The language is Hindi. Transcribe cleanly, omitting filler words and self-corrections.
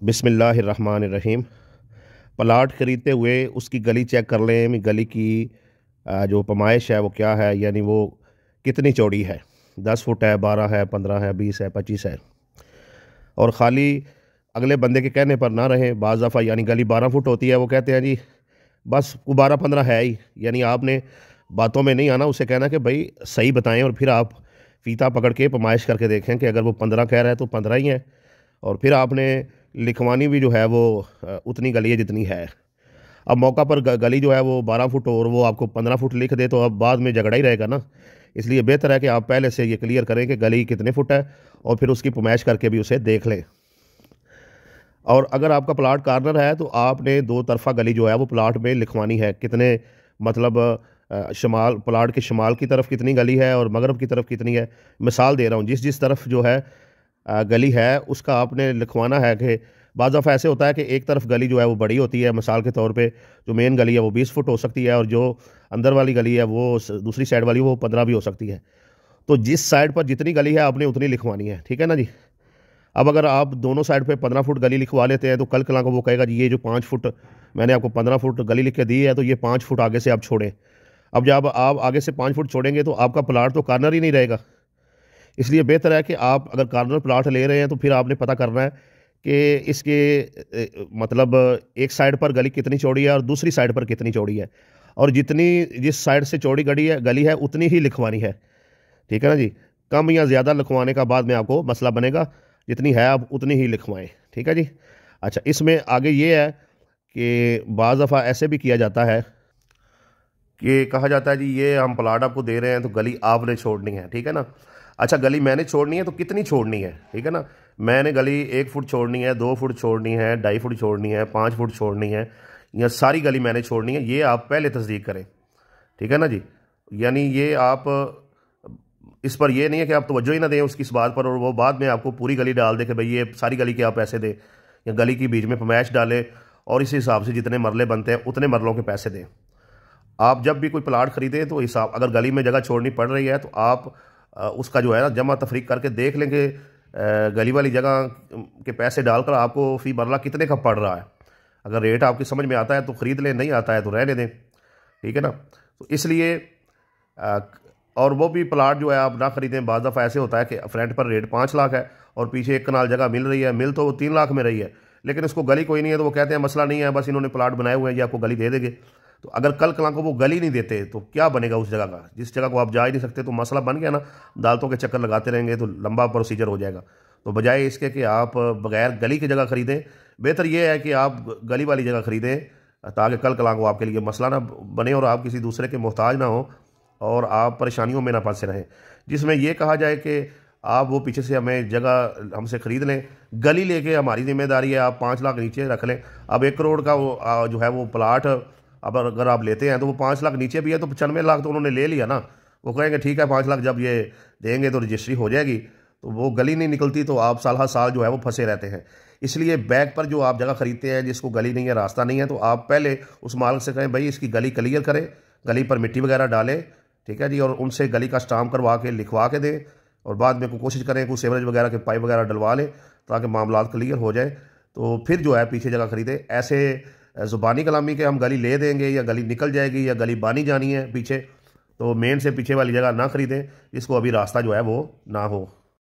बिस्मिल्लाहिर्रहमानिर्रहीम। प्लाट ख़रीदते हुए उसकी गली चेक कर लें, गली की जो पैमाइश है वो क्या है, यानी वो कितनी चौड़ी है। 10 फुट है, 12 है, 15 है, 20 है, 25 है। और ख़ाली अगले बंदे के कहने पर ना रहें। बाज़ दफ़ा यानी गली 12 फुट होती है, वो कहते हैं जी बस वो 12-15 है ही। यानी आपने बातों में नहीं आना, उसे कहना कि भाई सही बताएं, और फिर आप फीता पकड़ के पैमाइश करके देखें कि अगर वो 15 कह रहा है तो 15 ही है। और फिर आपने लिखवानी भी जो है वो उतनी गली है जितनी है। अब मौका पर गली जो है वो 12 फुट और वो आपको 15 फुट लिख दे तो अब बाद में झगड़ा ही रहेगा ना। इसलिए बेहतर है कि आप पहले से ये क्लियर करें कि गली कितने फुट है, और फिर उसकी पैमाइश करके भी उसे देख लें। और अगर आपका प्लाट कार्नर है तो आपने दो तरफा गली जो है वो प्लाट में लिखवानी है। कितने मतलब शमाल, प्लाट के शमाल की तरफ कितनी गली है और मगरब की तरफ कितनी है। मिसाल दे रहा हूँ, जिस जिस तरफ जो है गली है उसका आपने लिखवाना है कि बाज़ दफ़ा ऐसे होता है कि एक तरफ गली जो है वो बड़ी होती है। मिसाल के तौर पे जो मेन गली है वो 20 फुट हो सकती है, और जो अंदर वाली गली है वो दूसरी साइड वाली वो 15 भी हो सकती है। तो जिस साइड पर जितनी गली है आपने उतनी लिखवानी है, ठीक है ना जी। अब अगर आप दोनों साइड पे 15 फुट गली लिखवा लेते हैं तो कल कला को वो कहेगा जी ये जो 5 फुट मैंने आपको 15 फुट गली लिख के दी है तो ये 5 फुट आगे से आप छोड़ें। अब जब आप आगे से 5 फुट छोड़ेंगे तो आपका प्लाट तो कार्नर ही नहीं रहेगा। इसलिए बेहतर है कि आप अगर कार्नर प्लाट ले रहे हैं तो फिर आपने पता करना है कि इसके मतलब एक साइड पर गली कितनी चौड़ी है और दूसरी साइड पर कितनी चौड़ी है, और जितनी जिस साइड से चौड़ी गली है उतनी ही लिखवानी है, ठीक है ना जी। कम या ज़्यादा लिखवाने का बाद में आपको मसला बनेगा। जितनी है आप उतनी ही लिखवाएं, ठीक है जी। अच्छा, इसमें आगे ये है कि बाज़ दफ़ा ऐसे भी किया जाता है कि कहा जाता है जी ये हम प्लाट आपको दे रहे हैं तो गली आपने छोड़नी है, ठीक है ना। अच्छा, गली मैंने छोड़नी है तो कितनी छोड़नी है, ठीक है ना। मैंने गली 1 फुट छोड़नी है, 2 फुट छोड़नी है, 2.5 फुट छोड़नी है, 5 फुट छोड़नी है, या सारी गली मैंने छोड़नी है, ये आप पहले तस्दीक करें, ठीक है ना जी। यानी ये आप इस पर ये नहीं है कि आप तवज्जो ही ना दें उसकी इस बात पर, और वो बाद में आपको पूरी गली डाल दे कि भाई ये सारी गली के आप पैसे दें, या गली के बीच में पैमाइश डालें और इस हिसाब से जितने मरले बनते हैं उतने मरलों के पैसे दें। आप जब भी कोई प्लाट खरीदें तो हिसाब, अगर गली में जगह छोड़नी पड़ रही है तो आप उसका जो है ना जमा तफरीक करके देख लेंगे गली वाली जगह के पैसे डालकर आपको फ़ी मरला कितने का पड़ रहा है। अगर रेट आपकी समझ में आता है तो ख़रीद लें, नहीं आता है तो रहने दें, ठीक है ना। तो इसलिए और वो भी प्लाट जो है आप ना खरीदें। बाज़ दफ़ा ऐसे होता है कि फ्रंट पर रेट 5 लाख है और पीछे 1 कनाल जगह मिल रही है, मिल तो 3 लाख में रही है, लेकिन उसको गली कोई नहीं है, तो वो कहते हैं मसला नहीं है, बस इन्होंने प्लाट बनाए हुए हैं, ये आपको गली दे देंगे। तो अगर कल कला को वो गली नहीं देते तो क्या बनेगा उस जगह का, जिस जगह को आप जा ही नहीं सकते। तो मसला बन गया ना, अदालतों के चक्कर लगाते रहेंगे तो लंबा प्रोसीजर हो जाएगा। तो बजाय इसके कि आप बगैर गली की जगह खरीदें, बेहतर ये है कि आप गली वाली जगह खरीदें, ताकि कल कला को आपके लिए मसला ना बने और आप किसी दूसरे के मोहताज ना हो और आप परेशानियों में ना फंसे रहें। जिसमें यह कहा जाए कि आप वो पीछे से हमें जगह हमसे ख़रीद लें, गली लेके हमारी जिम्मेदारी है, आप 5 लाख नीचे रख लें। अब 1 करोड़ का वो जो है वो प्लाट अब अगर आप लेते हैं तो वो 5 लाख नीचे भी है तो 95 लाख तो उन्होंने ले लिया ना। वो कहेंगे ठीक है 5 लाख जब ये देंगे तो रजिस्ट्री हो जाएगी, तो वो गली नहीं निकलती तो आप साल हर साल जो है वो फंसे रहते हैं। इसलिए बैक पर जो आप जगह खरीदते हैं जिसको गली नहीं है, रास्ता नहीं है, तो आप पहले उस मालिक से कहें भाई इसकी गली क्लियर करें, गली पर मिट्टी वगैरह डालें, ठीक है जी, और उनसे गली का स्टाम्प करवा के लिखवा के दें, और बाद में कोशिश करें कुछ सेवरेज वगैरह के पाइप वगैरह डलवा लें ताकि मामला क्लियर हो जाए। तो फिर जो है पीछे जगह खरीदें। ऐसे ज़ुबानी कलामी के हम गली ले देंगे या गली निकल जाएगी या गली बानी जानी है पीछे, तो मेन से पीछे वाली जगह ना खरीदें जिसको अभी रास्ता जो है वो ना हो।